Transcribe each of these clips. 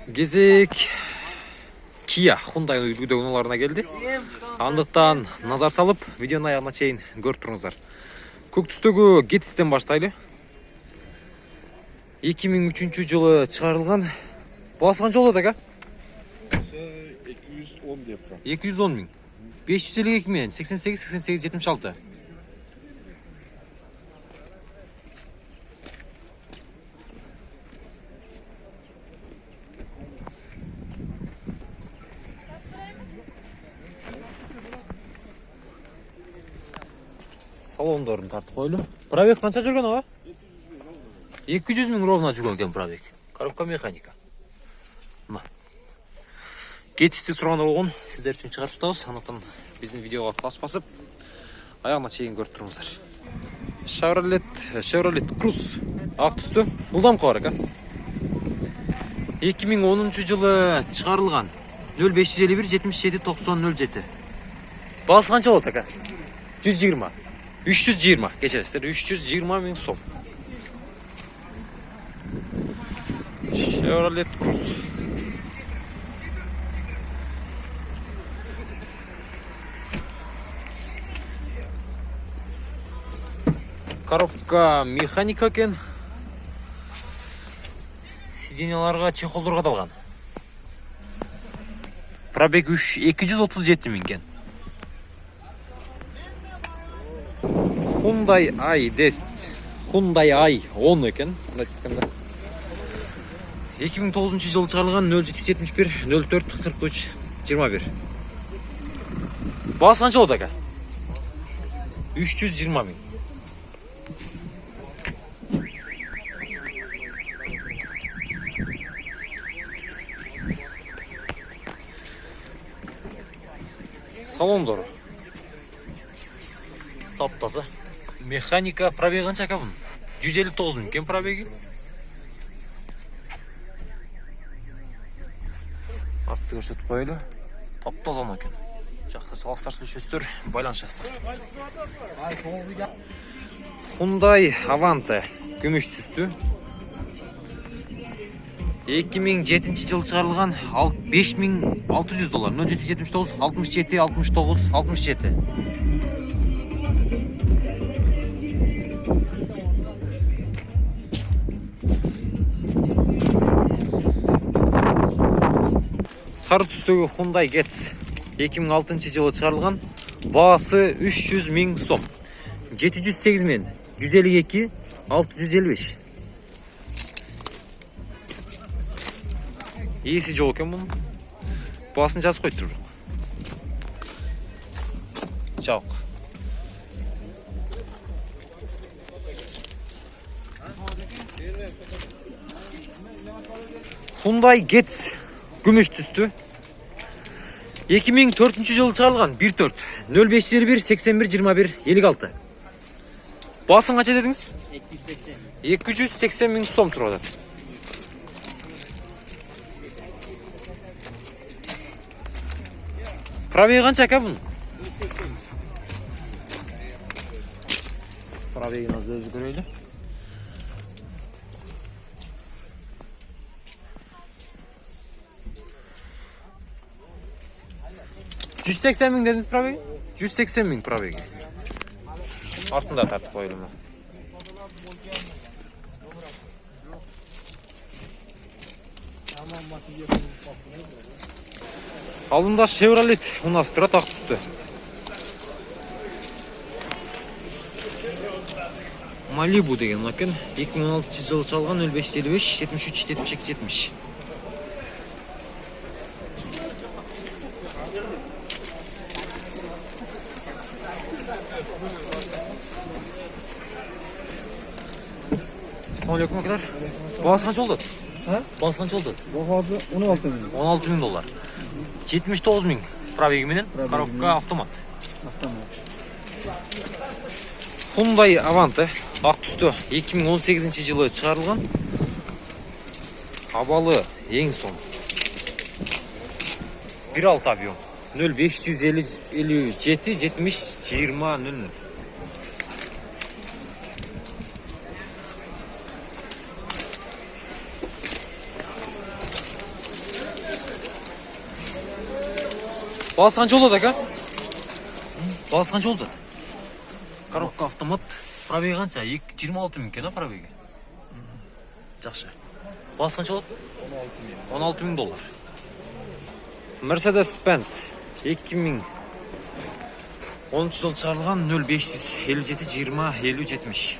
Кезек Kia Hyundai үлгүдөгү унааларына келди. Андыктан назар салып, видеонун аягына чейин көрүп туруңуздар. Көк түстөгү Getz'тен баштайлы. 2003-жылы чыгарылган. Баасы канча болот ака? 210 деп турам. 210 миң. 552 менен 88 76. Салондорун тартып койлу. Пробег канча жүргөн ага? 200 миң ровно жүргөн экен пробег. Коробка механика. Мына. Getz'ти сураганда болгон, сиздер үчүн чыгарып жатабыз. Андыктан биздин видеого класс басып, аягына чейин көрүп туруңуздар. Chevrolet Cruze ак түстү. Булдамкы бар экен. 2010-жылы чыгарылган. 0551 77 90 07. Баасы канча болот ака? 120. 320, кечересиздер, 320 миң сом. Chevrolet Cruze. Коробка механика экен. Сиденьяларга чехолдор кадалган. Пробег 237 миң экен. Hyundai i10 экен, мындай айтканда. 2009-жылы чыгарылган 0771 04 43 21. Баасы канча болот ака? 320 миң. Салондор таптаза. Механика пробеги канча ака бунун? 159 миң экен пробеги. Артты көрсөтүп коелу. Таптаза экен. Жакта саластар сүйлөшөсүздөр, байланышасыздар. Hyundai Avante күмүш түстү. 2007-жылы чыгарылган 5600 доллар. 0779 67 69 67. Сары түстөгү Hyundai Getz 2006-жылы чыгарылган. Баасы 300 миң сом. 708 мен 152 655. Ээси жок экен мунун. Баасын жазып койтур. Жок. Hyundai Getz күмүш түстү. 2004-жылы чыгарылган 14 0521 81 21 56. Баасын канча дедиңиз? 280 миң сом сурап атат. Пробеги канча ака бунун? Пробегин өзү көрөйлү. $180 миң дедиңиз пробеги? 180 миң пробеги. Артында тартып коелу. Алдында Chevrolet унаас турат ак түстү. Malibu деген экен. 2016-жылы чалган 0555 73 72 70. Assalamu alaikum arkadaşlar. Baası kança oldu? Ha? Baası kança oldu? Бағасы 16 миң. 16 миң доллар. 79 миң пробеги менен, коробка автомат. Hyundai Avante ак түстө 2018-жылы чыгарылган. Абалы эң сон. 1.6 объем. 0557 70 20 00. Бағасы қанша болды ака? Бағасы қанша болды? Коробка автомат. Пробеги қанша? 26 мың екен, пробеги. Жақсы. Бағасы қанша болды? 16 мың доллар. Mercedes-Benz 2010 жыл шығарылған 0557 20 50 70.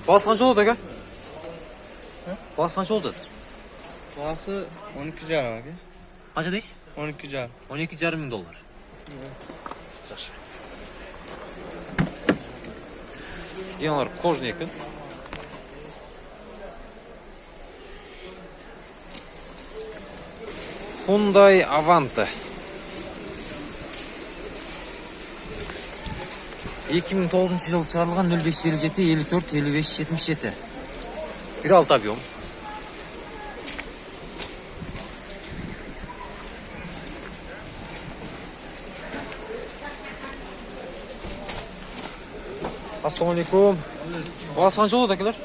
Бағасы қанша болды ака? Бағасы қанша болды? Бағасы 12 жарым ака. Қанша дейсіз? 12 жарым. 12,5 мың доллар. Жақсы. Сиденьялар кожный екен. Hyundai Avante 2009 жылы шығарылған 0557 54 55 77. 1.6 объем. Ассалаумалейкум. Бағасы қанша болады әкелер?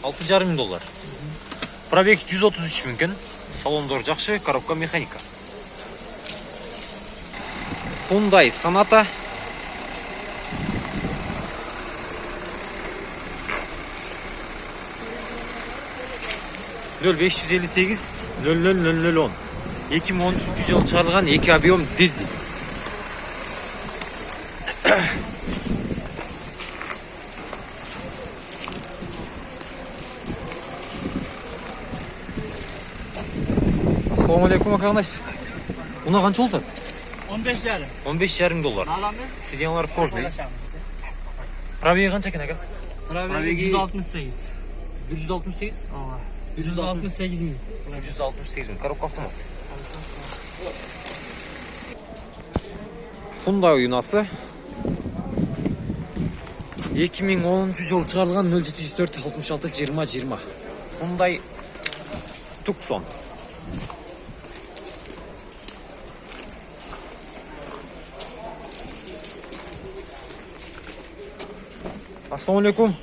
6,5 мың доллар. Пробег 133 мың екен. Салондор жақсы, коробка механика. Hyundai Sonata 0558 000010. 2013 жылы шығарылған 2 объем дизель. Ассалаумалейкум, ағаңыз. Мұна қанша болды? 15 жарым. 15,5 доллар. Сиденьялар кожный. Пробеги қанша екен ака? Пробеги 168. 168? 168 мың. 168 мың. Коробка автомат. Hyundai ұйынасы 2010 жылы шығарылған 0704 66 20 20. Hyundai Tucson. Ассалаумалейкум.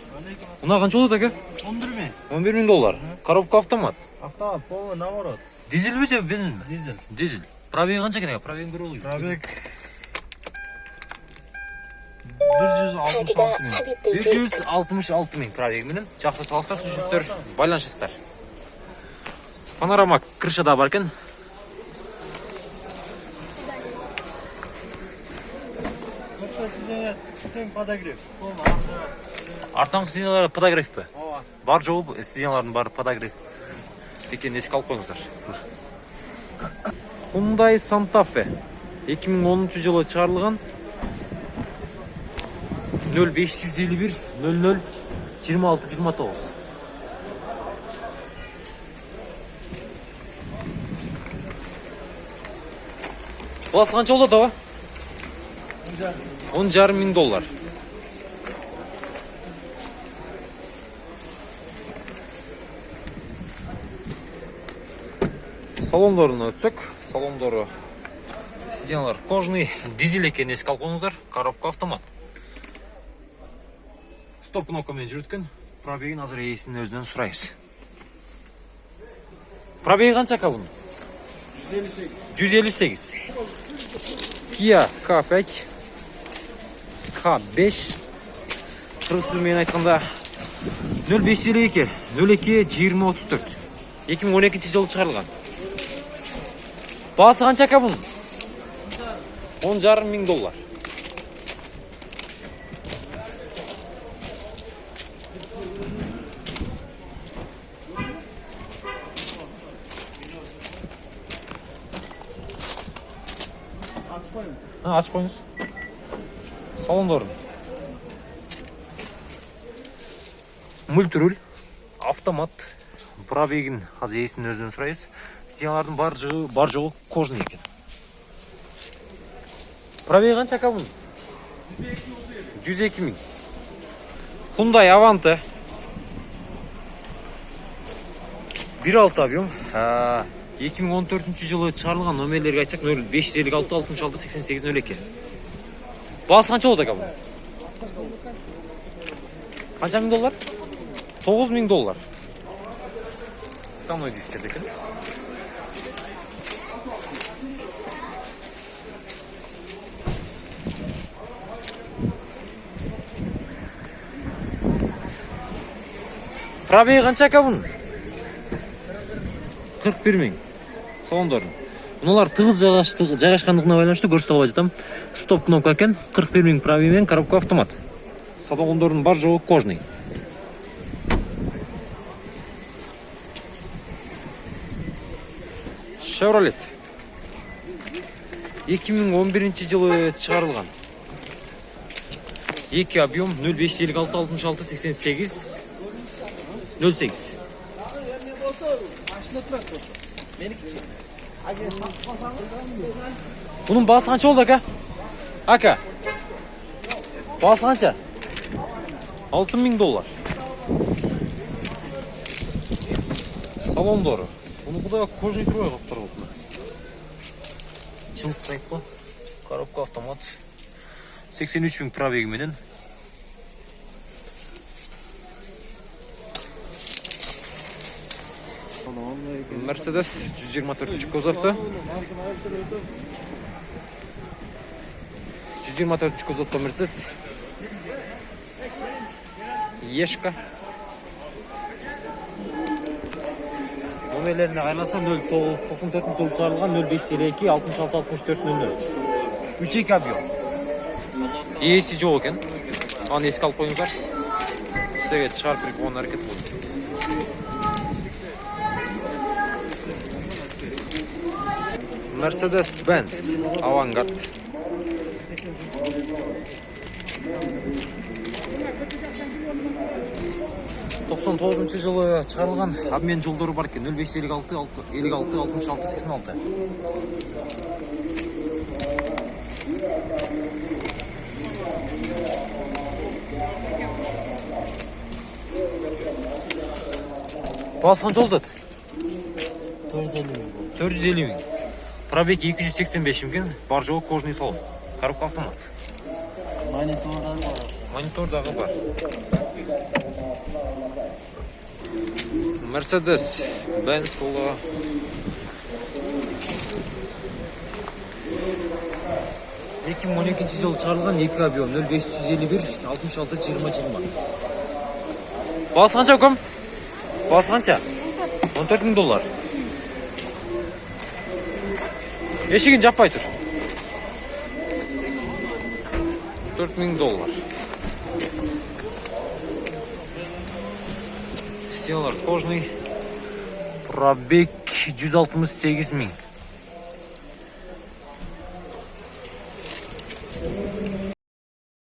Мұна қанша болады әке? 11 мың. 11 мың доллар. Коробка автомат. Автомат, полный наворот. Дизель бе же бензин бе? Дизель. Дизель. Пробеги қанша екен әке? Пробегін көріп алайық. Пробег 166 мың. 166 мың пробегіменен. Жақсы салыстар, сүрістер, байланышыстар. Панорама крышада бар екен. Сиденье тең подогрев. Артаңғы сиденьялары подогрев пе? Ооба. Бар жоғы сиденьялардың бары подогрев. Екенін еске алып қойыңыздар. Hyundai Santa Fe 2010 жылы шығарылған 0551 00 26 29. Бағасы қанша болады аға? 10,5 мың доллар. Салондорына өтсек, салондоры сиденьялар кожный, дизель екенін еске алып қойыңыздар. Коробка автомат. Стоп кнопкамен жүріткен. Пробегін азыр иесінің өзінен сұрайыз. Пробеги қанша ака бұның? 158. Kia K5 K5 қырғыз тілімен айтқанда 0552 02 2034. 2012 жылы шығарылған. Бағасы қанша ака бұның? 10,5 мың доллар. Açık koyunuz. Salondorun. Мультируль, автомат, пробегін аз иесінің өзінен сұрайыз. Сиденьялардың бар жоғы кожный екен. Пробеги қанша ака бұның? 102 мың. Hyundai Avante 1.6 объем. 2014 жылы шығарылған номерлерге айтсақ 0556 66 88 02. Бағасы қанша болады ака бұл? Қанша мың доллар? 9.000 доллар. Қандай дистерді екен? Пробеги қанша ака бұның? 41 мың. Салондарын. Бұналар тығыз жайғашқандығына байланышты көрсете алып жатам. Стоп кнопка екен, 41 мың пробегімен, коробка автомат. Салондардың бар жоғы кожный. Chevrolet 2011 жылы шығарылған. 2 объем 0556 66 88 08. Bunun бағасы қанша болды ака? Ака. Бағасы қанша? 6.000 доллар. Салондары. Bunu bu da kожный трое қылып тұр болды. Чылық тайпы. Коробка автомат. 83 мың пробегіменен. Mercedes 124 кузовты. 124 кузовты Mercedes. Ешка. Номерлеріне қайласа 0994 жылы шығарылған 0552 66 64 00. 3-2 объем. Есі жоқ екен. Аны еске алып қойыңыздар. Сізге шығарып беріп оған әрекет болды. Mercedes-Benz Avantgarde. Тоқсан 99 жылы шығарылған обмен жолдары бар екен. 0556 56 66 86. Бағасы қанша болды? 450 мың. Пробег 285 мың. Бар жоғы кожный салон. Коробка автомат. Монитордағы бар. Mercedes Benz қолға. Екі 12 жылы шығарылған 2 объем 0551 66 20 20. Бағасы қанша көм? Бағасы қанша? 14 мың доллар. Ешігін жаппай тұр. 4 мың доллар. Стеналар кожный. Пробег 168 мың.